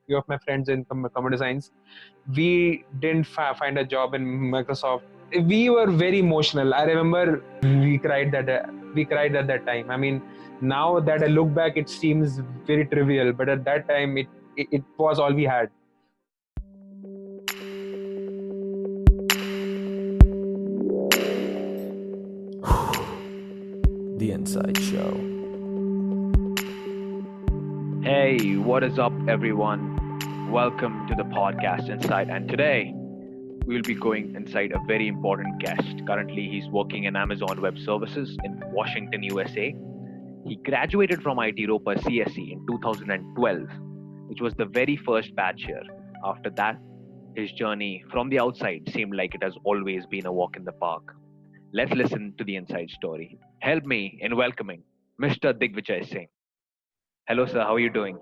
few of my friends in computer science, we didn't find a job in Microsoft. We were very emotional. I remember we cried at that time. I mean, now that I look back, it seems very trivial, but at that time, it was all we had. The Inside Show. Hey, what is up, everyone? Welcome to the podcast Inside. And today, we'll be going inside a very important guest. Currently, he's working in Amazon Web Services in Washington, USA. He graduated from IIT Ropar CSE in 2012, which was the very first batch here. After that, his journey from the outside seemed like it has always been a walk in the park. Let's listen to the inside story. Help me in welcoming Mr. Digvijay Singh. Hello, sir. How are you doing?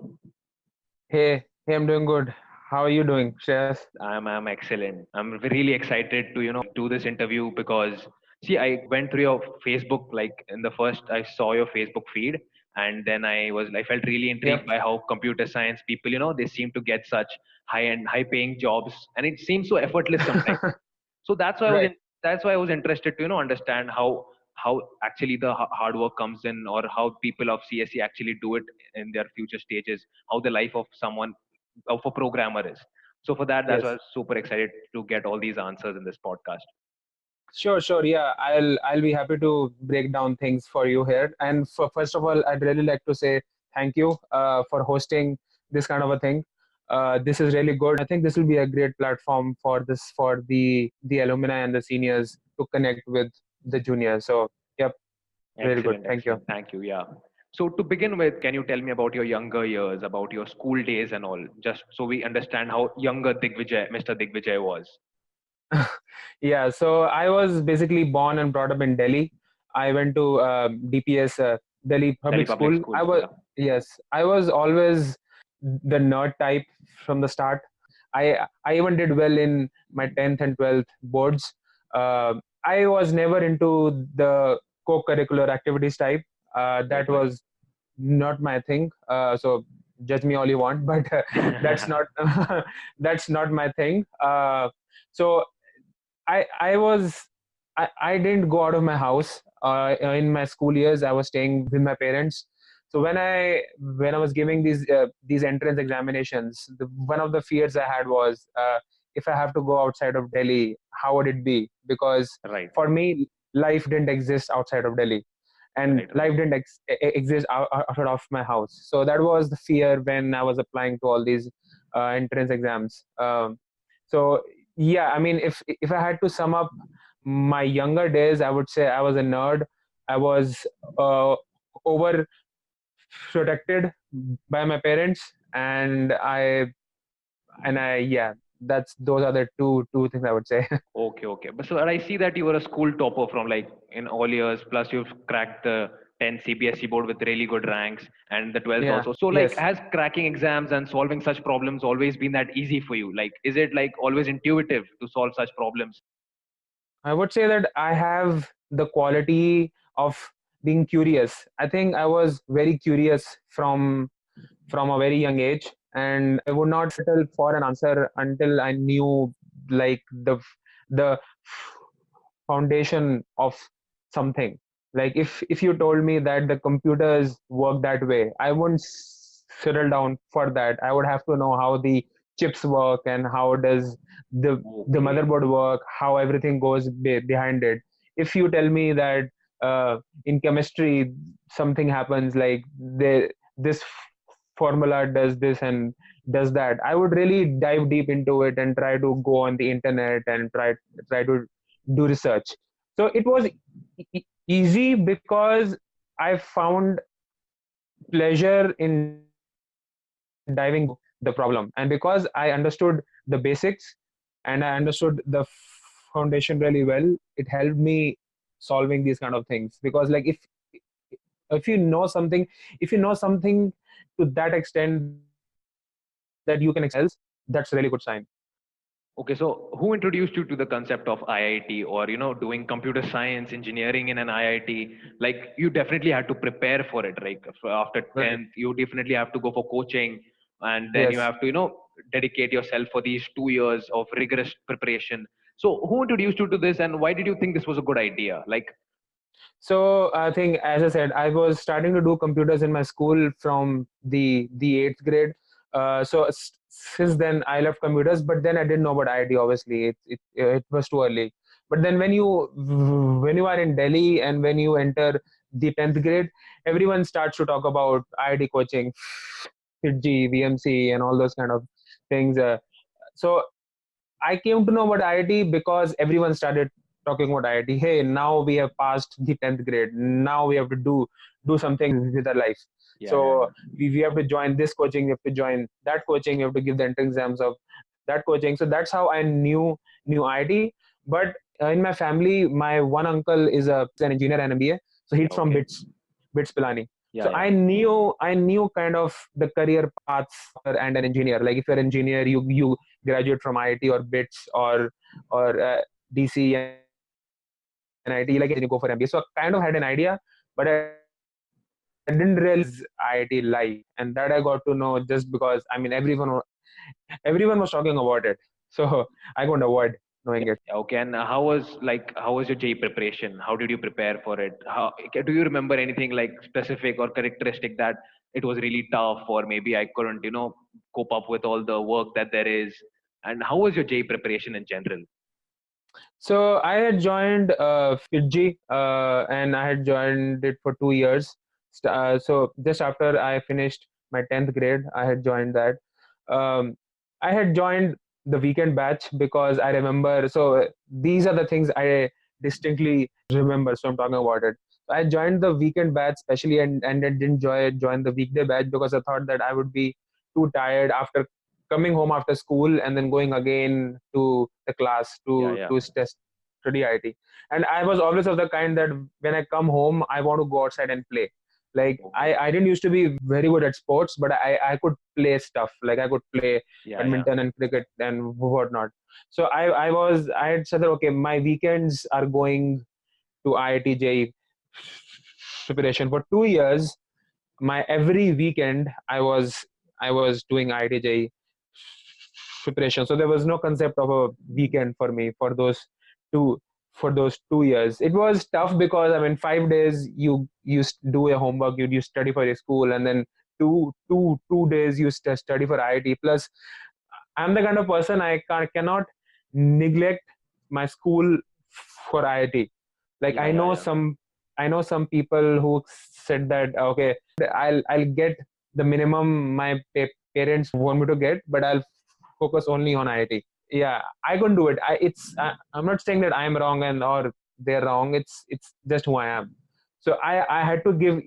Hey, I'm doing good. How are you doing, Shreyas? I'm excellent. I'm really excited to do this interview because see, I went through your Facebook. Like in the first, I saw your Facebook feed, and then I felt really intrigued Yep. by how computer science people, they seem to get such high-end, high-paying jobs, and it seems so effortless sometimes. So Right. that's why I was interested to understand how actually the hard work comes in, or how people of CSE actually do it in their future stages, how the life of a programmer is. So for that, that's why I Yes. was super excited to get all these answers in this podcast. Sure. Yeah, I'll be happy to break down things for you here. And first of all, I'd really like to say thank you for hosting this kind of a thing. This is really good. I think this will be a great platform for the alumni and the seniors to connect with the juniors. So, yep, really good. Excellent, Thank you. excellent. Thank you. Yeah. So to begin with, can you tell me about your younger years, about your school days and all, just so we understand how younger Mr. Digvijay was? Yeah, so I was basically born and brought up in Delhi. I went to DPS, Delhi Delhi Public Public School. School. Yeah. Yes, I was always the nerd type from the start. I even did well in my 10th and 12th boards. I was never into the co-curricular activities type. That Okay. was not my thing. So judge me all you want, but that's not that's not my thing. So I didn't go out of my house in my school years. I was staying with my parents. So when I was giving these entrance examinations, one of the fears I had was if I have to go outside of Delhi, how would it be? Because Right. for me, life didn't exist outside of Delhi, and Right. life Right. didn't exist outside of my house. So that was the fear when I was applying to all these entrance exams. So yeah, I mean, if I had to sum up my younger days, I would say I was a nerd. I was over protected by my parents, and I yeah, that's those are the two things I would say. Okay, okay. But so I see that you were a school topper from like in all years, plus you've cracked the 10 CBSE board with really good ranks and the 12th Yeah. also. So like Yes. has cracking exams and solving such problems always been that easy for you? Like is it like always intuitive to solve such problems? I would say that I have the quality of being curious. I think I was very curious from a very young age, and I would not settle for an answer until I knew like the foundation of something. Like if you told me that the computers work that way, I wouldn't settle down for that. I would have to know how the chips work and how does the Okay. motherboard work, how everything goes behind it. If you tell me that in chemistry something happens, like this formula does this and does that, I would really dive deep into it and try to go on the internet and try to do research. So it was easy because I found pleasure in diving the problem, and because I understood the basics and I understood the foundation really well, it helped me solving these kind of things. Because like if you know something, if you know something to that extent that you can explain else, that's a really good sign. Okay, so who introduced you to the concept of IIT, or doing computer science engineering in an IIT? Like you definitely had to prepare for it, right? After Right. 10th, you definitely have to go for coaching. and then you Yes. have to dedicate yourself for these 2 years of rigorous preparation. So who introduced you to this, and why did you think this was a good idea? Like, So I think, as I said, I was starting to do computers in my school from the eighth grade. Since then, I left computers, but then I didn't know about IIT. Obviously, it was too early. But then when you are in Delhi and when you enter the 10th grade, everyone starts to talk about IIT coaching, FITG, VMC, and all those kind of things. So I came to know about IIT because everyone started talking about IIT. Hey, now we have passed the 10th grade. Now we have to do something with our life. yeah, yeah, So yeah. we have to join this coaching, we have to join that coaching, we have to give the entrance exams of that coaching. So that's how I knew IIT. But in my family, my one uncle is an engineer and MBA. So he's from Okay. Bits Pilani. Yeah, So yeah. I knew kind of the career paths and an engineer. Like if you're an engineer, you graduate from IIT or BITS or DC and IIT, like engineering, you go for MBA. So I kind of had an idea, but I didn't realize IIT life, and that I got to know just because I mean everyone was talking about it, so I couldn't avoid knowing it. Yeah, okay, and how was your JEE preparation? How did you prepare for it? Do you remember anything like specific or characteristic that it was really tough, or maybe I couldn't, cope up with all the work that there is? And how was your JEE preparation in general? So I had joined Fiji, and I had joined it for 2 years. So just after I finished my 10th grade, I had joined that. Um, I had joined the weekend batch because I remember. So these are the things I distinctly remember. So I'm talking about it. So I joined the weekend batch specially, and I didn't join the weekday batch because I thought that I would be too tired after coming home after school and then going again to the class Yeah, to yeah. study IT. And I was always of the kind that when I come home, I want to go outside and play. Like Okay. I didn't used to be very good at sports, but I could play stuff. Like I could play Yeah, yeah. badminton and cricket and whatnot. So I had said that okay, my weekends are going to IIT JEE preparation for 2 years. My every weekend I was doing IIT preparation. So there was no concept of a weekend for me two for those 2 years. It was tough because I mean 5 days you do your homework, you study for your school, and then two days you study for IIT. Plus, I'm the kind of person cannot neglect my school for IIT. Like Yeah, yeah, yeah. I know some people who said that okay, I'll get the minimum my parents want me to get, but I'll focus only on IIT. Yeah, I couldn't do it. I'm not saying that I'm wrong and or they're wrong. It's just who I am. So I had to give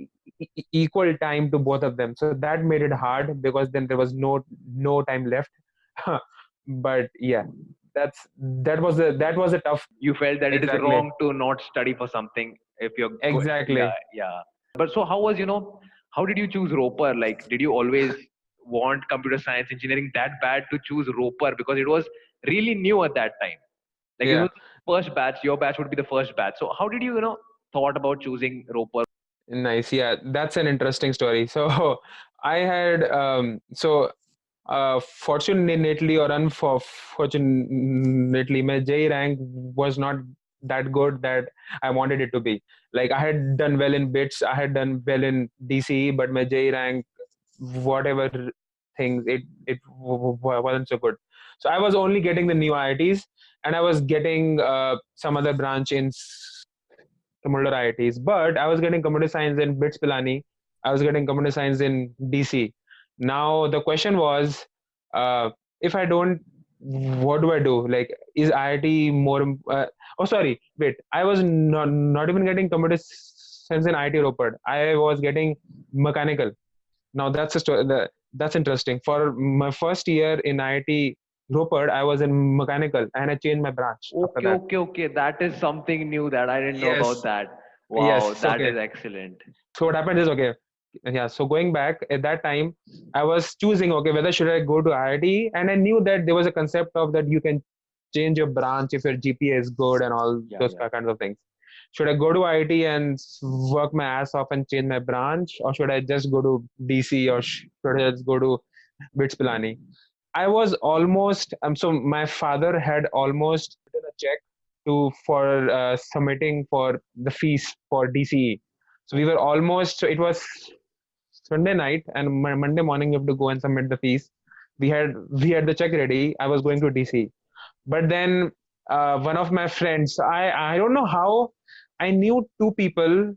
equal time to both of them. So that made it hard because then there was no time left. But yeah, that was a tough. You felt that it is Exactly. wrong to not study for something if you're good. Yeah, Exactly. yeah. But so how did you choose Roper? Like, did you always want computer science engineering that bad to choose Roper, because it was really new at that time? Like, it Yeah. was the first batch. Your batch would be the first batch. So how did you thought about choosing Roper? Nice. Yeah, that's an interesting story. So I had fortunately or unfortunately, my J rank was not that good that I wanted it to be. Like I had done well in bits, I had done well in DCE, but my J rank, whatever things, it wasn't so good. So I was only getting the new IITs, and I was getting some other branch in similar IITs, but I was getting computer science in BITS Pilani. I was getting computer science in DC. Now the question was, if I don't, what do I do? Like, is IIT more? Oh, sorry, wait. I was not even getting computer science in IIT Ropar. I was getting mechanical. Now that's a story. That's interesting. For my first year in IIT Ropar, I was in mechanical, and I changed my branch after Okay, that. okay, okay. That is something new that I didn't know about Yes, that. Wow, yes. that Okay. is excellent. So what happened is okay, yeah. So going back at that time, I was choosing okay whether should I go to IIT, and I knew that there was a concept of that you can change your branch if your GPA is good and all Yeah, those yeah. kinds of things. Should I go to IIT and work my ass off and change my branch, or should I just go to DC, or should I just go to Bits Pilani. I was almost so my father had almost written a check to for submitting for the fees for DCE. So we were almost. So it was Sunday night and Monday morning we have to go and submit the fees. We had the check ready. I was going to DC, but then one of my friends, I don't know how I knew two people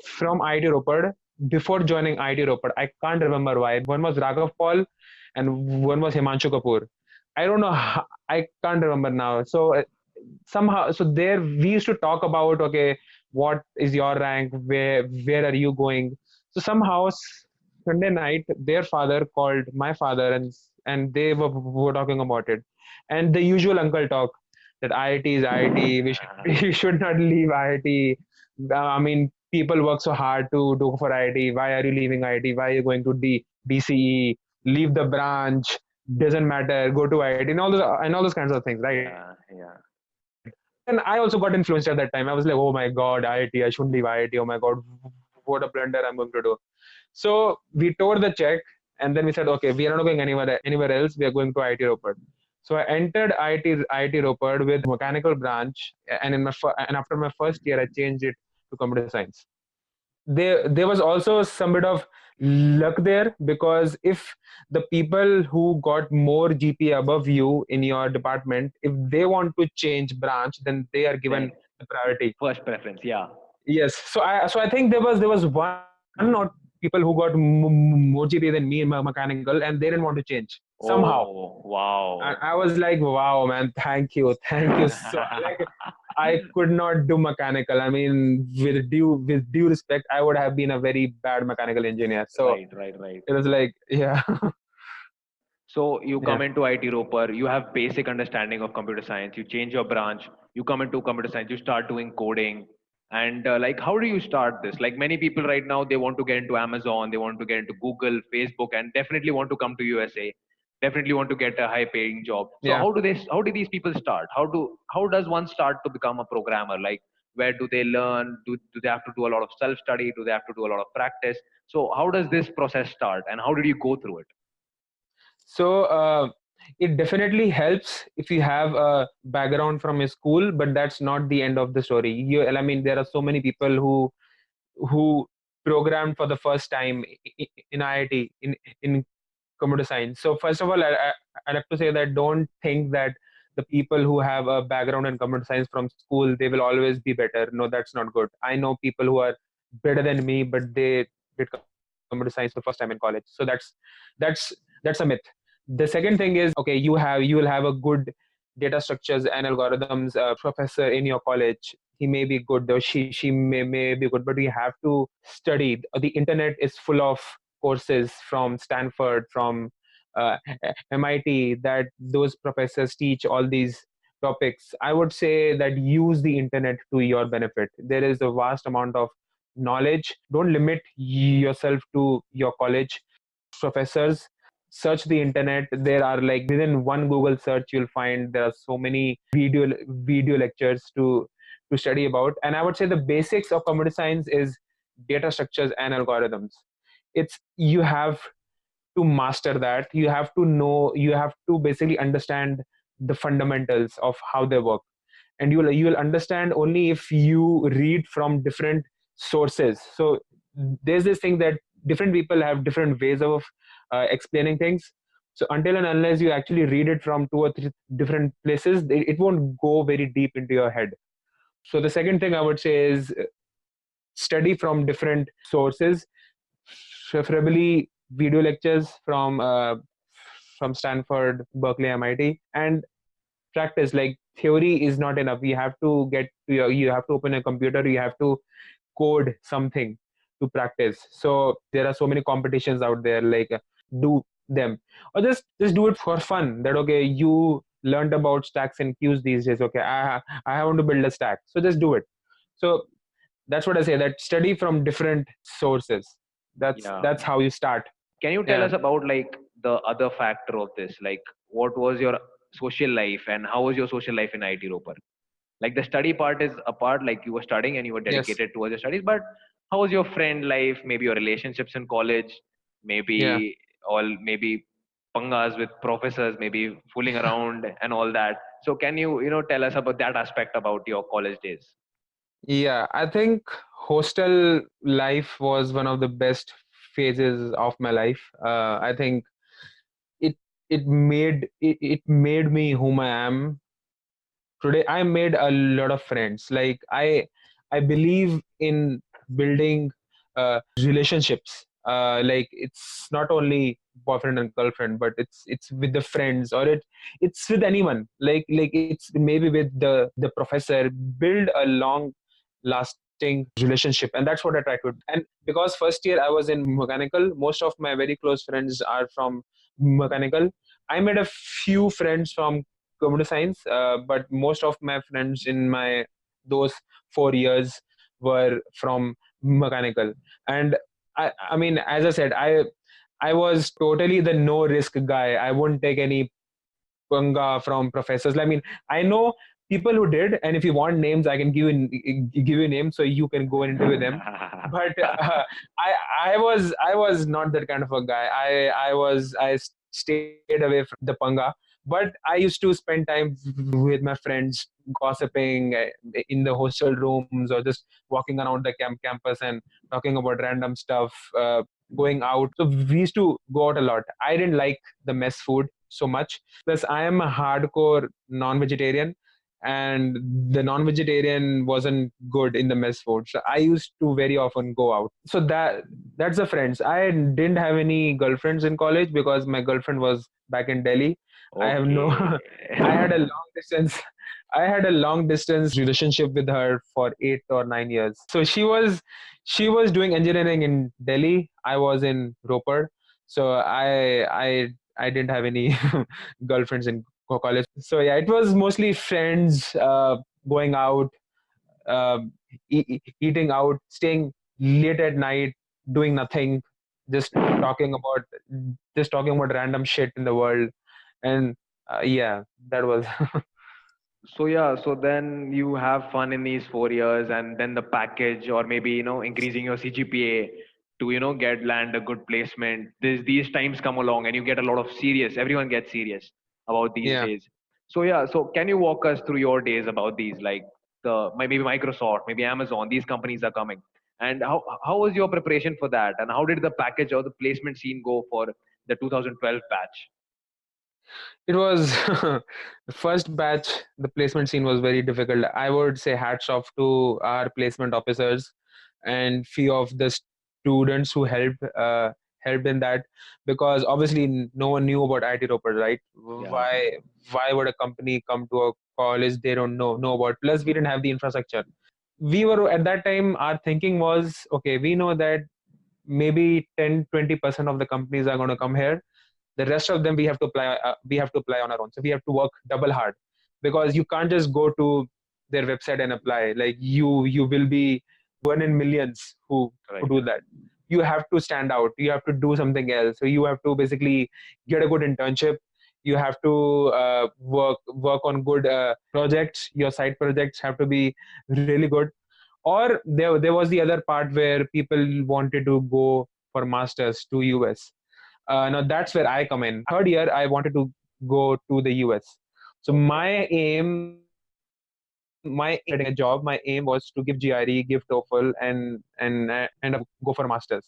from IIT Ropar before joining IIT Ropar. I can't remember why. One was Raghav Paul and one was Himanshu Kapoor. I don't know how, I can't remember now. So somehow, so there we used to talk about, okay, what is your rank, where are you going. So somehow Sunday night their father called my father, and they were talking about it, and the usual uncle talk that IIT is IIT, we should we should not leave IIT. I mean, people work so hard to do for IIT. Why are you leaving IIT? Why are you going to DCE? Leave the branch. Doesn't matter. Go to IIT and all those kinds of things, right? Yeah, yeah. And I also got influenced at that time. I was like, oh my god, IIT, I shouldn't leave IIT. Oh my god, what a blunder I'm going to do. So we tore the check, and then we said, okay, we are not going anywhere else. We are going to IIT Ropar. So I entered IIT Ropar with mechanical branch, and and after my first year, I changed it to computer science. There was also some bit of luck there, because if the people who got more GPA above you in your department, if they want to change branch, then they are given Then the priority. first preference, yeah. Yes. So I think there was one or people who got more GPA than me in mechanical, and they didn't want to change somehow. Oh, wow. I was like, wow, man, thank you. So like, I could not do mechanical. I mean, with due respect, I would have been a very bad mechanical engineer. So Right, right, right. it was like, yeah, So you yeah, come into IT Roper, you have basic understanding of computer science, you change your branch, you come into computer science, you start doing coding. And like, how do you start this? Like many people right now, they want to get into Amazon, they want to get into Google, Facebook, and definitely want to come to USA. Definitely want to get a high paying job. So yeah. how do these people start? How does one start to become a programmer? Like where do they learn? Do they have to do a lot of self study? Do they have to do a lot of practice? So how does this process start and how did you go through it? So it definitely helps if you have a background from a school, but that's not the end of the story. I mean, there are so many people who programmed for the first time in IIT in computer science. So first of all, I'd have to say that don't think that the people who have a background in computer science from school, they will always be better. No, that's not good. I know people who are better than me, but they did computer science for the first time in college. So that's a myth. The second thing is, okay, you will have a good data structures and algorithms professor in your college. He may be good, though she may be good, but we have to study. The internet is full of courses from Stanford, from uh, MIT, that those professors teach all these topics. I would say that use the internet to your benefit. There is a vast amount of knowledge. Don't limit yourself to your college professors. Search the internet. There are, like, within one Google search, you'll find there are so many video lectures to study about. And I would say the basics of computer science is data structures and algorithms. It's you have to master that. You have to know, you have to basically understand the fundamentals of how they work, and you will understand only if you read from different sources. So there's this thing that different people have different ways of explaining things. So until and unless you actually read it from two or three different places, it won't go very deep into your head. So the second thing I would say is study from different sources, preferably video lectures from Stanford, Berkeley, MIT, and practice. Like, theory is not enough. You have to you have to open a computer. You have to code something to practice. So there are so many competitions out there. Like, do them, or just do it for fun. That, okay, you learned about stacks and queues these days. Okay, I want to build a stack. So just do it. So that's what I say. That study from different sources. Yeah. That's how you start. Can you tell Yeah. us about like the other factor of this? Like what was your social life and how was your social life in IT Roper? Like the study part is a part, like you were studying and you were Yes. dedicated towards your studies, but how was your friend life, maybe your relationships in college, Yeah. maybe all maybe pangas with professors, maybe fooling around and all that. So can you, tell us about that aspect about your college days? Yeah, I think hostel life was one of the best phases of my life. I think it it made me whom I am today. I made a lot of friends. Like I believe in building relationships. Like it's not only boyfriend and girlfriend, but it's with the friends, or it's with anyone. Like it's maybe with the professor. Build a long lasting relationship, and that's what I try to do. And because first year I was in mechanical, most of my very close friends are from mechanical. I made a few friends from computer science, but most of my friends in my those 4 years were from mechanical. And I mean, as I said, I was totally the no risk guy. I wouldn't take any panga from professors. I mean, I know people who did, and if you want names, I can give you names so you can go and interview them. But I was not that kind of a guy. I stayed away from the panga, but I used to spend time with my friends, gossiping in the hostel rooms, or just walking around the campus and talking about random stuff. Going out, so we used to go out a lot. I didn't like the mess food so much. Plus, I am a hardcore non-vegetarian, and the non-vegetarian wasn't good in the mess food. So I used to very often go out. So that's the friends. I didn't have any girlfriends in college because my girlfriend was back in Delhi. I have no. Okay. I had a long distance. I had a long distance relationship with her for 8 or 9 years. So she was doing engineering in Delhi. I was in Ropar. So I didn't have any girlfriends in college. So yeah, it was mostly friends, going out, eating out, staying late at night, doing nothing, just talking about just talking about random shit in the world. And yeah, that was. So yeah, so then you have fun in these 4 years, and then the package, or maybe increasing your CGPA to get land a good placement. These times come along, and you get a lot of serious. Everyone gets serious about these Yeah. days. So yeah, so can you walk us through your days about these, like maybe Microsoft, maybe Amazon? These companies are coming, and how was your preparation for that, and how did the package or the placement scene go for the 2012 batch? It was the first batch. The placement scene was very difficult. I would say hats off to our placement officers and few of the students who helped in that, because obviously no one knew about IIT Ropar, right? Yeah, Why would a company come to a college they don't know about? Plus, we didn't have the infrastructure. We were at that time. Our thinking was, okay, we know that maybe 10-20% of the companies are going to come here. The rest of them we have to apply on our own. So we have to work double hard, because you can't just go to their website and apply. Like you will be one in millions who right. do that. You have to stand out, you have to do something else. So you have to basically get a good internship. You have to work on good projects. Your side projects have to be really good. Or there was the other part where people wanted to go for masters to US. Now that's where I come in. Third year, I wanted to go to the US. So Okay. my aim was to give GRE, give TOEFL, and go for masters.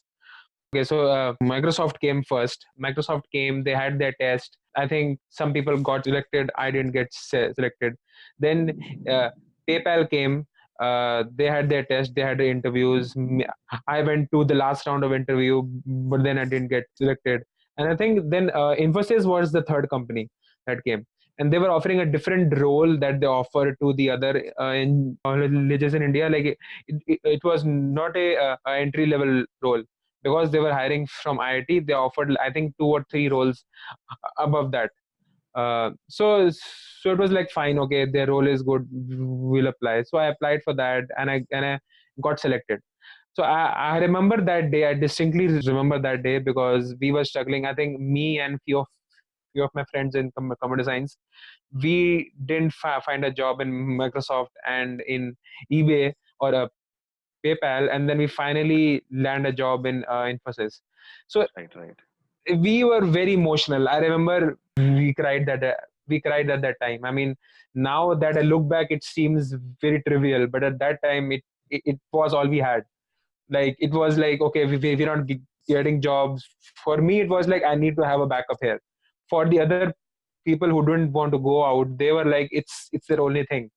Okay, so Microsoft came first. Microsoft came, they had their test. I think some people got selected. I didn't get selected. Then uh, PayPal came. They had their test. They had the interviews. I went to the last round of interview, but then I didn't get selected. And I think then Infosys was the third company that came, and they were offering a different role that they offer to the other in colleges in India. Like it was not a entry level role, because they were hiring from IIT. They offered, I think, two or three roles above that. So it was like, fine, okay, their role is good, we'll apply. So I applied for that, and I got selected. So I remember that day. I distinctly remember that day because we were struggling. I think me and few of my friends in computer science, we didn't find a job in Microsoft and in eBay or PayPal, and then we finally land a job in Infosys. So Right, right. we were very emotional. I remember we cried at that time. I mean, now that I look back, it seems very trivial, but at that time, it was all we had. Like it was like, okay, we're not getting jobs. For me, it was like I need to have a backup here. For the other people who didn't want to go out, they were like, it's their only thing.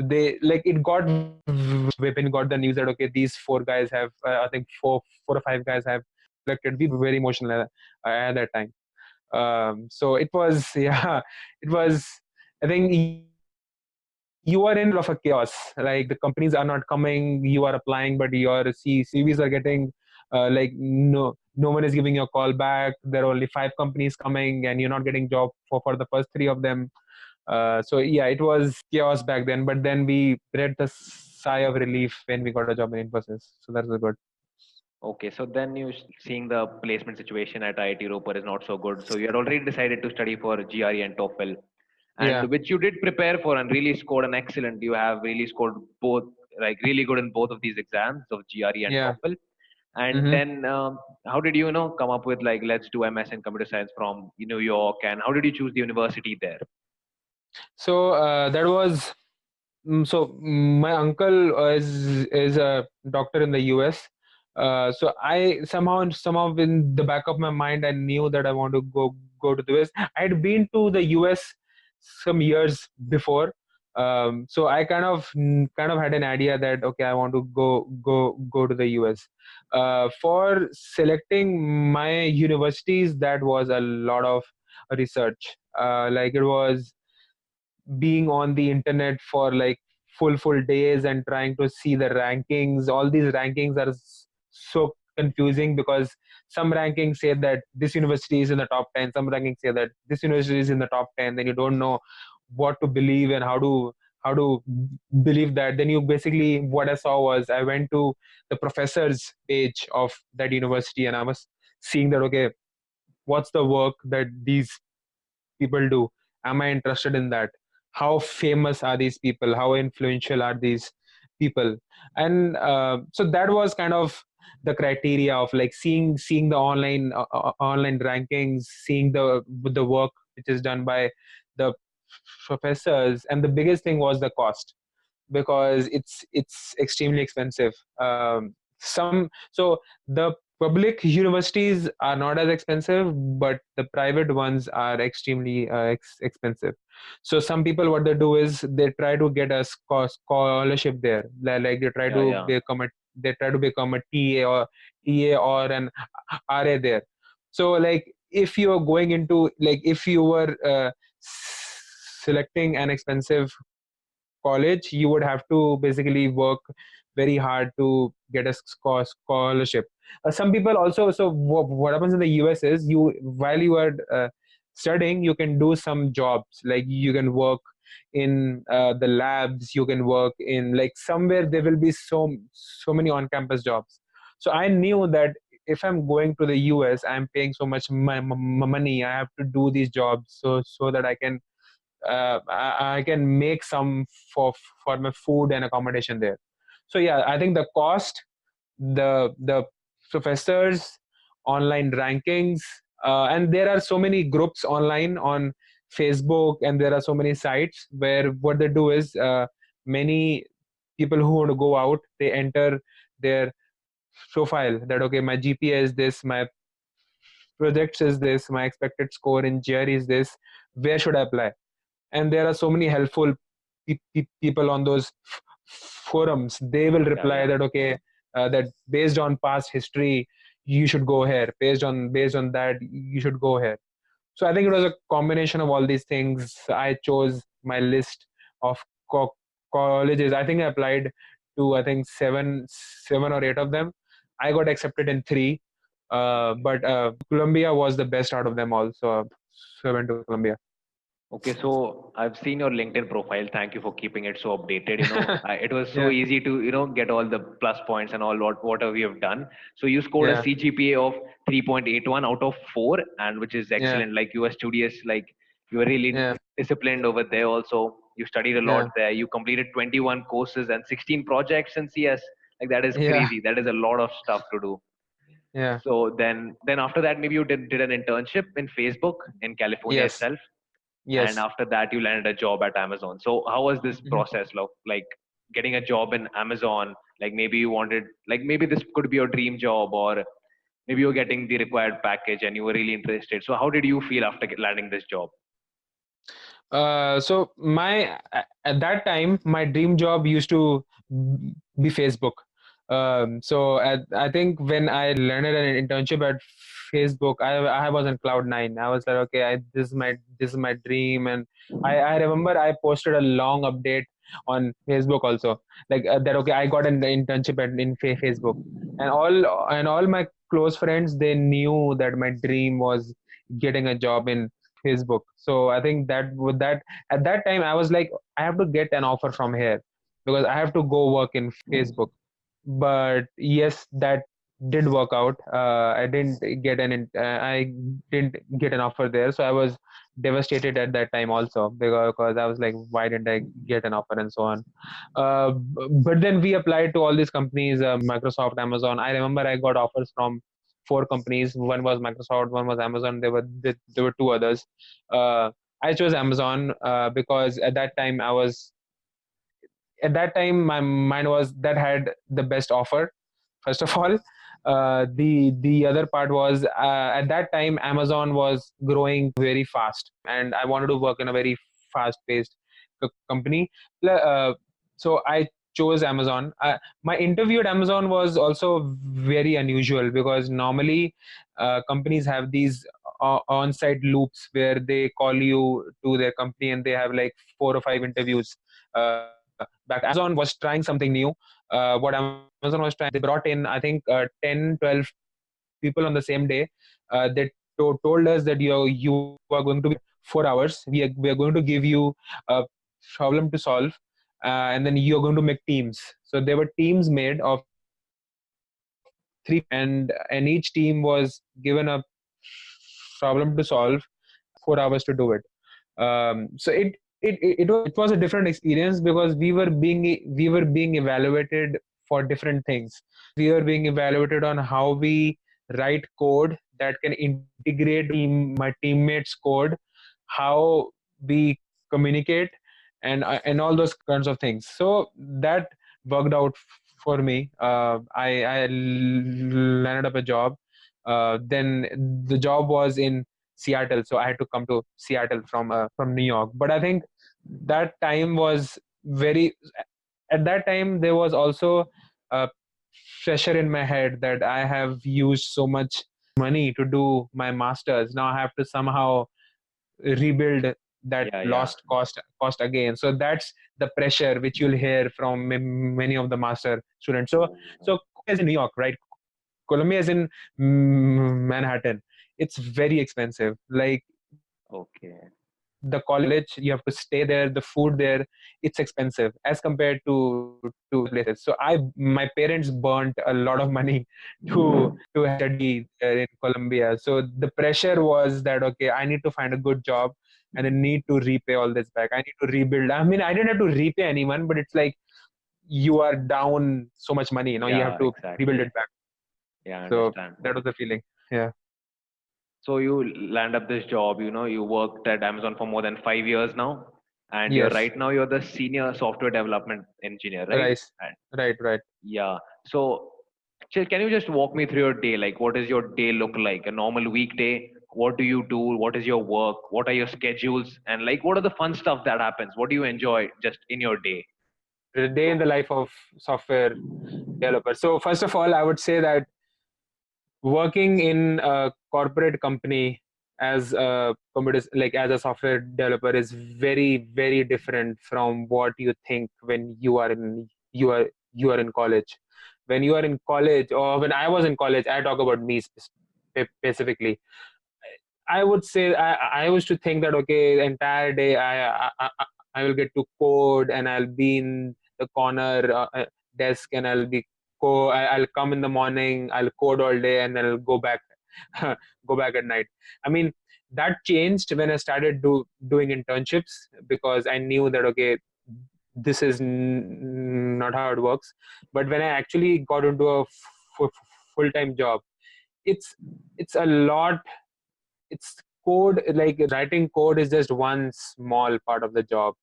They like it got when got the news that okay, these four guys have I think four or five guys have selected. We were very emotional at that time. So it was yeah, it was. I think you are in of a chaos. Like the companies are not coming, you are applying, but your CVs are getting like no one is giving you a call back. There are only five companies coming, and you're not getting job for the first three of them. So yeah, it was chaos back then. But then we read the sigh of relief when we got a job in Infosys. So that was good. Okay, so then seeing the placement situation at IIT Ropar is not so good. So you had already decided to study for GRE and TOEFL, and Yeah, which you did prepare for and really scored an excellent. You have really scored both, like really good in both of these exams of GRE and yeah. TOEFL. And Hmm. then, how did you, come up with like let's do MS in computer science from New York, and how did you choose the university there? So that was my uncle is a doctor in the US. So I somehow in the back of my mind I knew that I want to go to the US. I'd been to the US some years before. So I kind of had an idea that okay, I want to go to the US. For selecting my universities, that was a lot of research. Like it was being on the internet for like full days and trying to see the rankings. All these rankings are so confusing because some rankings say that this university is in the top 10, some rankings say that this university is in the top 10. Then you don't know what to believe and how to believe that. Then you basically, what I saw was I went to the professor's page of that university and I was seeing that okay, what's the work that these people do? Am I interested in that? How famous are these people? How influential are these people? And so that was kind of the criteria of like seeing the online rankings, seeing the work which is done by the professors. And the biggest thing was the cost, because it's extremely expensive. Some so the public universities are not as expensive, but the private ones are extremely expensive. So some people, what they do is they try to get a scholarship there. Like Yeah, yeah. they try to become a TA or an RA there. So like if you are going into like if you were selecting an expensive college, you would have to basically work very hard to get a scholarship. Some people also, so what happens in the US is you while you are studying, you can do some jobs. Like you can work in the labs, you can work in like somewhere there will be so many on campus jobs. So I knew that if I'm going to the US, I'm paying so much money, I have to do these jobs so that I can make some for my food and accommodation there. So yeah, I think the cost, the professors, online rankings, and there are so many groups online on Facebook, and there are so many sites where what they do is many people who want to go out, they enter their profile that okay, my GPA is this, my projects is this, my expected score in GRE is this, where should I apply? And there are so many helpful people on those forums. They will Yeah, reply yeah. that okay, that based on past history you should go here, based on that you should go here. So I think it was a combination of all these things. I chose my list of co- colleges. I think I applied to I think seven or eight of them. I got accepted in three, but Columbia was the best out of them all, so I went to Columbia. Okay, so I've seen your LinkedIn profile. Thank you for keeping it so updated. It was so Yeah, easy to, get all the plus points and all whatever we have done. So you scored a yeah, CGPA of 3.81 out of 4, and which is yeah, excellent. Like you were studious, like you were really yeah, disciplined over there. Also, you studied a lot yeah, there. You completed 21 courses and 16 projects in CS. Like that is yeah. crazy. That is a lot of stuff to do. Yeah. So then after that, maybe you did an internship in Facebook in California Yes. itself, and Yes. after that you landed a job at Amazon. So how was this Mhm. process like getting a job in Amazon? Like maybe you wanted, like maybe this could be your dream job, or maybe you're getting the required package and you were really interested. So how did you feel after landing this job? So at that time, my dream job used to be Facebook. I think when I landed an internship at Facebook, I was on cloud nine. I was like, okay, this is my dream, and I remember I posted a long update on Facebook also, like that. Okay, I got an internship in Facebook, and all my close friends, they knew that my dream was getting a job in Facebook. So I think that with that at that time I was like, I have to get an offer from here because I have to go work in Facebook. But yes, that did work out. I didn't get an offer there, so I was devastated at that time also, because I was like, why didn't I get an offer and so on. But then we applied to all these companies, Microsoft, Amazon. I remember I got offers from four companies. One was Microsoft, one was Amazon. There were two others. Uh, I chose Amazon because at that time my mind was that had the best offer. First of all, the other part was, at that time Amazon was growing very fast, and I wanted to work in a very fast paced company. uh, so I chose Amazon. My interview at Amazon was also very unusual, because normally companies have these on-site loops where they call you to their company and they have like 4 or 5 interviews. Back Amazon was trying something new. What Amazon was trying, they brought in, I think, 10, 12 people on the same day. They told us that you are going to be 4 hours. We are going to give you a problem to solve, and then you're going to make teams. So there were teams made of 3 people, and each team was given a problem to solve, and they had 4 hours to do it. So it was a different experience, because we were being evaluated for different things. We were being evaluated on how we write code that can integrate my teammates code, how we communicate, and all those kinds of things. So that worked out for me. I landed up a job. Then the job was in Seattle, so I had to come to Seattle from New York. But I think that time was very. At that time, there was also a pressure in my head that I have used so much money to do my masters. Now I have to somehow rebuild that Yeah, yeah. lost cost again. So that's the pressure which you'll hear from many of the master students. So is in New York, right? Columbia is in Manhattan. It's very expensive. Like, Okay. the college, you have to stay there, the food there, it's expensive as compared to places. So I my parents burnt a lot of money to study there in Columbia. So the pressure was that, okay, I need to find a good job, and I need to repay all this back. I need to rebuild. I mean, I didn't have to repay anyone, but it's like you are down so much money, you have Yeah, to rebuild exactly. it back. Yeah, I So understand. that was the feeling. Yeah. So you land up this job, you worked at Amazon for more than 5 years now, and Yes. right now you're the senior software development engineer, right? Right. And Right. yeah. So can you just walk me through your day? Like, what does your day look like? A normal weekday? What do you do? What is your work? What are your schedules? And like, what are the fun stuff that happens? What do you enjoy just in your day? The day in the life of software developer. So first of all, I would say that working in a corporate company as a like as a software developer is very different from what you think when you are in college. When you are in college, or when I was in college, I talk about me specifically. I would say I used to think that, okay, the entire day I will get to code, and I'll be in the corner desk, and I'll come in the morning, I'll code all day, and then I'll go back go back at night. I mean, that changed when I started doing internships, because I knew that, okay, this is not how it works. But when I actually got into a full time job, it's it's a lot. It's code, like writing code is just one small part of the job.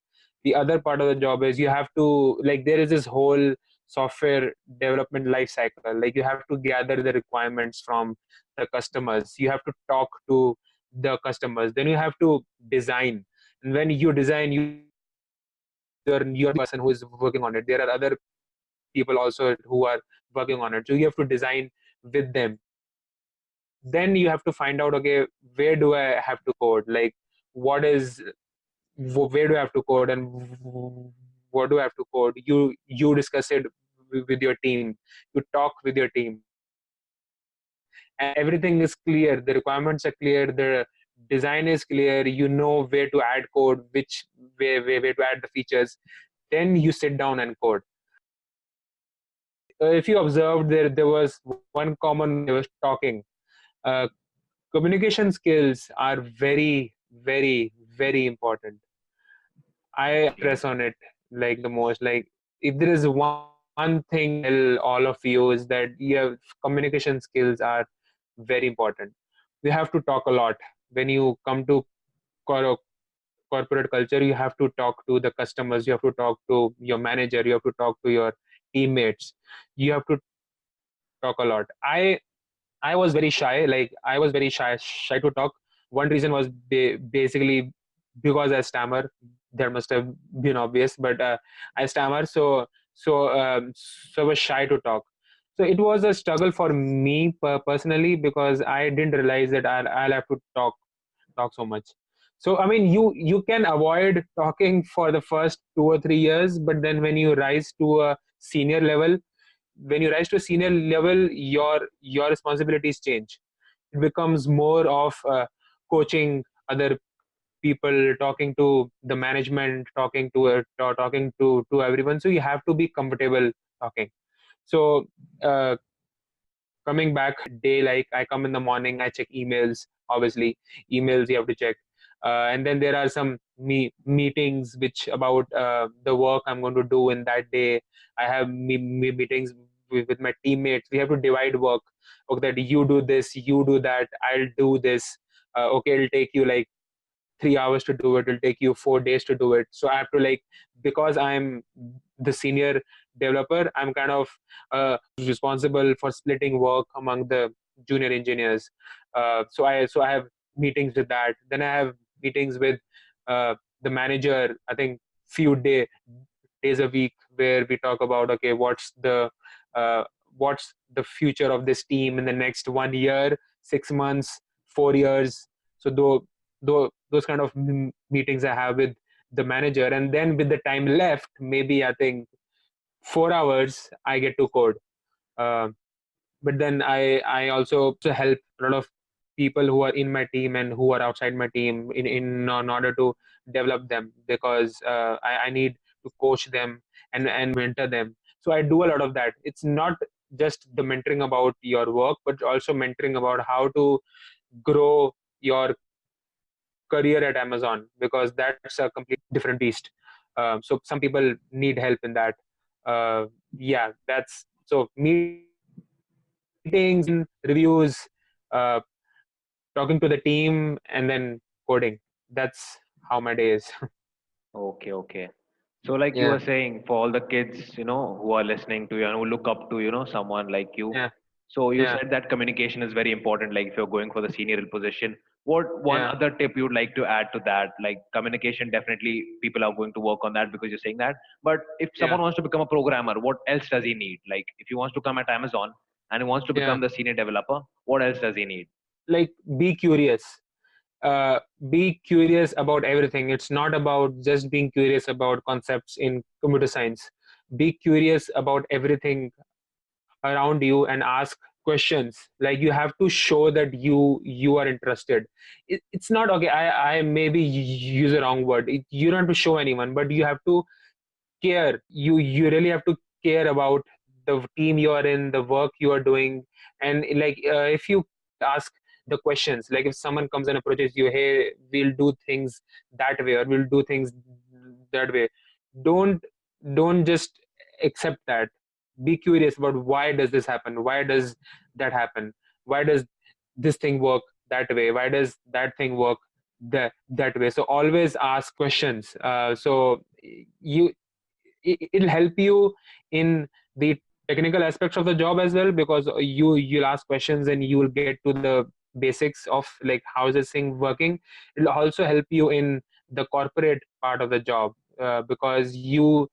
The other part of the job is you have to, like, there is this whole software development life cycle. Like, you have to gather the requirements from the customers, you have to talk to the customers, then you have to design. And when you design, you're the person who is working on it. There are other people also who are working on it, so you have to design with them. Then you have to find out, okay, where do I have to code, like what is where do I have to code, and what do I have to code. You discuss it with your team, you talk with your team, and everything is clear, the requirements are clear, the design is clear, you know where to add code, which where to add the features. Then you sit down and code. If you observed, there was one common when they was talking. uh, Communication skills are very, very, very important. I Okay. stress on it like the most. Like, if there is one thing I can tell all of you is that your communication skills are very important. You have to talk a lot. When you come to cor- corporate culture, you have to talk to the customers, you have to talk to your manager, you have to talk to your teammates. You have to talk a lot. I was very shy. Like, I was very shy to talk. One reason was basically because I stammer. That must have been obvious, but I stammer. So I was shy to talk. So it was a struggle for me personally, because I didn't realize that I'll have to talk so much. So I mean, you can avoid talking for the first 2 or 3 years, but then when you rise to a senior level, your responsibilities change. It becomes more of coaching other people, talking to the management, talking to everyone. So you have to be comfortable talking. So uh, coming back day, like, I come in the morning, I check emails. Obviously, emails you have to check. And then there are some meetings which about the work I'm going to do in that day. I have meetings with my teammates. We have to divide work. Okay, that you do this, you do that, I'll do this. Okay, it'll take you like 3 hours to do it, it'll take you 4 days to do it. So I have to, like, because I'm the senior developer, I'm kind of who's responsible for splitting work among the junior engineers. So I have meetings with that. Then I have meetings with the manager, I think few days a week, where we talk about, okay, uh, what's the future of this team in the next 1 year, 6 months, 4 years. So those kind of meetings I have with the manager. And then with the time left, maybe I think 4 hours, I get to code. uh, but then I also help a lot of people who are in my team and who are outside my team in order to develop them, because I need to coach them and mentor them. So I do a lot of that. It's not just the mentoring about your work, but also mentoring about how to grow your career at Amazon, because that's a complete different beast. So some people need help in that. Yeah, that's so meetings, reviews, uh, talking to the team, and then coding. That's how my day is. Okay, okay. So, like you Yeah, were saying, for all the kids, who are listening to you and who look up to, someone like you. yeah, So you yeah, said that communication is very important. Like if you're going for the senior position, what one yeah, other tip you'd like to add to that? Like communication, definitely people are going to work on that because you're saying that. But if yeah, someone wants to become a programmer, what else does he need? Like if he wants to come at Amazon and he wants to yeah. become the senior developer, what else does he need? Like, be curious. uh, be curious about everything. It's not about just being curious about concepts in computer science. Be curious about everything around you and ask questions. Like, you have to show that you are interested. It's not okay. I maybe use a wrong word. You don't have to show anyone, but you have to care. You really have to care about the team you are in, the work you are doing. And like, if you ask the questions, like if someone comes and approaches you, hey, we'll do things that way, or we'll do things that way, don't don't just accept that. Be curious about why does this happen, why does that happen, why does this thing work that way, why does that thing work that way. So always ask questions. So you it'll help you in the technical aspects of the job as well, because you'll ask questions and you will get to the basics of like how is this thing working. It'll also help you in the corporate part of the job, because you'll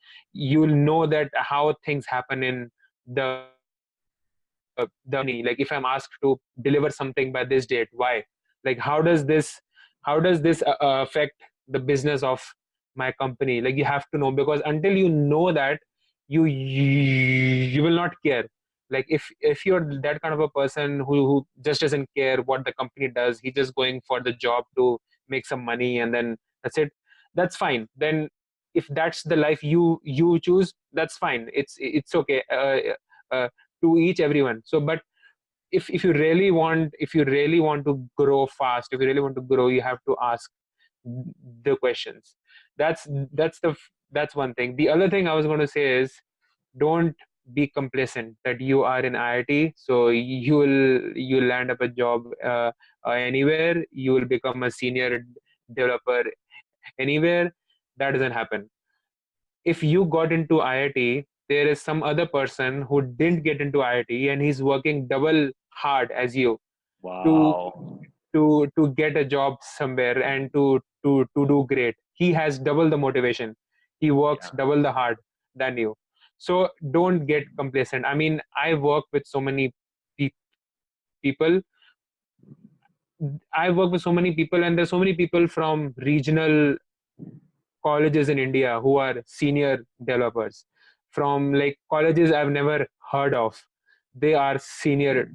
know that how things happen in the company. Like if I'm asked to deliver something by this date, why? Like how does this affect the business of my company? Like you have to know, because until you know that, you will not care. Like if you're that kind of a person who just doesn't care what the company does, he's just going for the job to make some money and then that's it, that's fine. Then if that's the life you choose, that's fine. It's okay, to each everyone. So but if you really want to grow fast, if you really want to grow, you have to ask the questions. That's one thing. The other thing I was going to say is, don't be complacent that you are in IIT, so you'll land up a job anywhere, you will become a senior developer anywhere. That doesn't happen. If you got into IIT, there is some other person who didn't get into IIT and he's working double hard as you to Wow. to get a job somewhere and to do great. He has double the motivation. He works Yeah. double the hard than you. So don't get complacent. I mean, I work with so many pe- people. I work with so many people, and there's so many people from regional colleges in India who are senior developers from like colleges I've never heard of. They are senior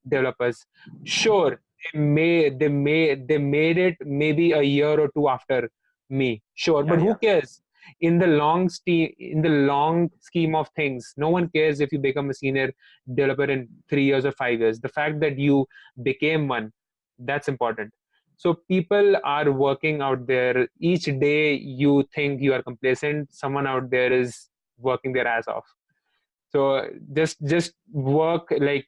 developers. Sure, they made it maybe a year or two after me. Sure, Yeah. but Yeah. who cares? In the long scheme of things, no one cares if you become a senior developer in 3 years or 5 years. The fact that you became one, that's important. So people are working out there. Each day you think you are complacent, someone out there is working their ass off. So just work. Like,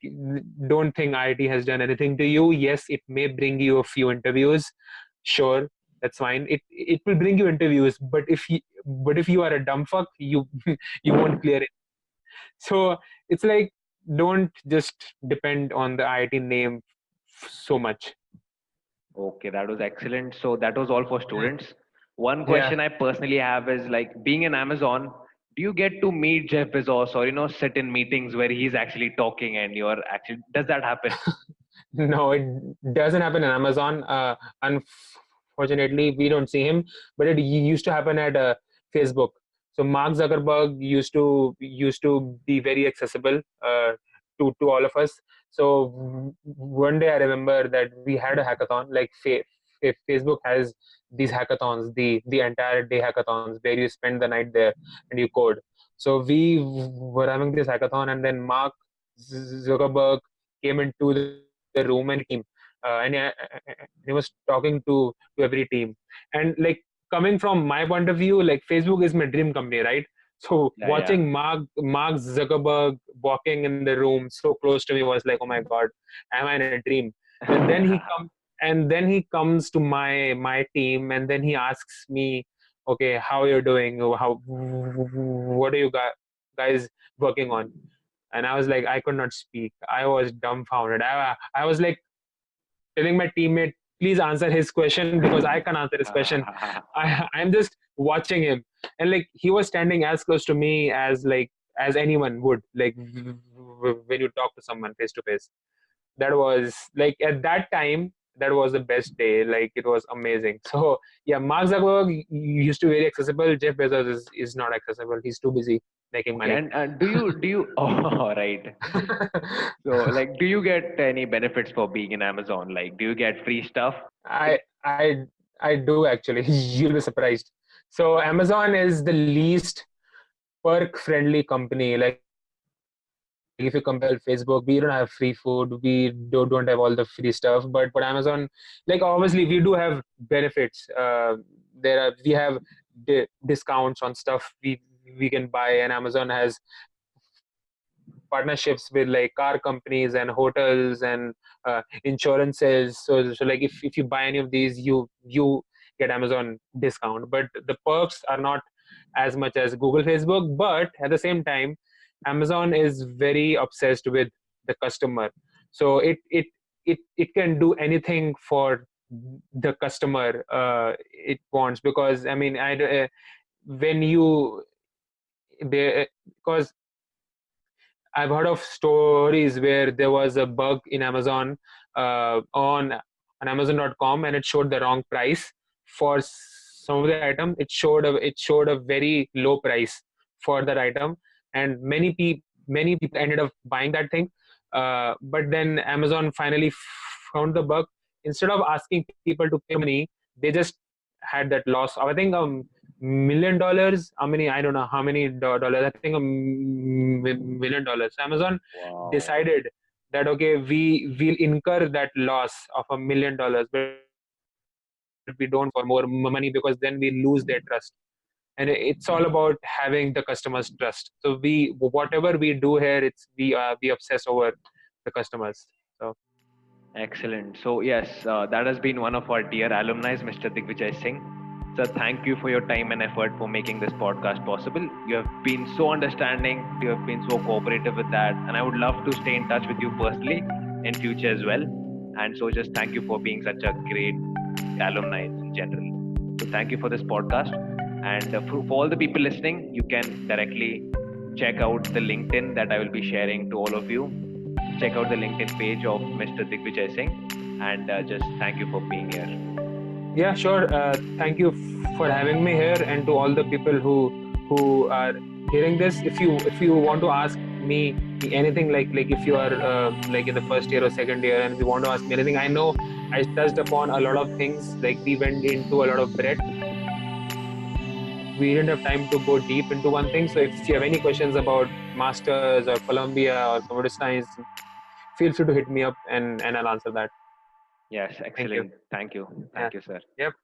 don't think IIT has done anything to you. Yes, it may bring you a few interviews. Sure, that's fine. It will bring you interviews, but if you are a dumb fuck, you you won't clear it. So it's like, don't just depend on the IIT name so much. Okay, that was excellent. So that was all for Yeah. students. One Yeah. question I personally have is like being in Amazon, do you get to meet Jeff Bezos or sit in meetings where he's actually talking and you're actually does that happen? No, it doesn't happen in Amazon. Unfortunately, we don't see him, but it used to happen at Facebook. So Mark Zuckerberg used to be very accessible to all of us. So one day I remember that we had a hackathon. Like Facebook has these hackathons, the entire day hackathons where you spend the night there and you code. So we were having this hackathon, and then Mark Zuckerberg came into the room and he was talking to every team. And like, coming from my point of view, like Facebook is my dream company, right? So Yeah, yeah. watching Mark Zuckerberg walking in the room so close to me was like, oh my god, am I in a dream? And then he comes to my team, and then he asks me, okay, how you're doing, how what are you guys working on? And I was like, I could not speak. I was dumbfounded. I was like telling my teammate, please answer his question because I can't answer his question. I'm just watching him, and like he was standing as close to me as anyone would, like when you talk to someone face to face. That was like, at that time, that was the best day. Like, it was amazing. So yeah, Mark Zuckerberg used to be very accessible. Jeff Bezos is not accessible. He's too busy making Okay, money. and do you oh right. So like do you get any benefits for being in Amazon? Like do you get free stuff? I do actually. You'll be surprised. So Amazon is the least perk friendly company. Like, if you compare Facebook, we don't have free food, we don't have all the free stuff. But Amazon, like, obviously we do have benefits. We have discounts on stuff we can buy, and Amazon has partnerships with like car companies and hotels and insurances. So like if you buy any of these, you get Amazon discount. But the perks are not as much as Google, Facebook. But at the same time, Amazon is very obsessed with the customer. So it can do anything for the customer it wants, because I mean when you they because I've heard of stories where there was a bug in Amazon on Amazon.com, and it showed the wrong price for some of the item. It showed a very low price for that item, and many people ended up buying that thing. But then Amazon finally found the bug. Instead of asking people to pay money, they just had that loss of, I think, $1 million. How many? I don't know how many dollars. I think $1 million. So Amazon Wow. decided that okay, we will incur that loss of $1 million, but we don't want to ask for more money because then we lose their trust. And it's all about having the customers' trust. So we whatever we do here, we obsess over the customers. So Excellent. So, yes, that has been one of our dear alumni, Mr. Digvijay Singh. So, thank you for your time and effort for making this podcast possible. You have been so understanding, you have been so cooperative with that, and I would love to stay in touch with you personally in future as well. And so, just thank you for being such a great alumni in general. So, thank you for this podcast. And for all the people listening, you can directly check out the LinkedIn that I will be sharing to all of you. Check out the LinkedIn page of Mr. Digvijay Singh, and just thank you for being here. yeah, sure. Thank you for having me here, and to all the people who are hearing this. If you want to ask me anything, like if you are like in the first year or second year, and if you want to ask me anything, I know I touched upon a lot of things. Like we went into a lot of breadth. We didn't have time to go deep into one thing. So if you have any questions about masters or Columbia or computer science, feel free to hit me up, and I'll answer that. Yes, Thank you. excellent. Thank you. Yeah. Thank you, sir. Yep.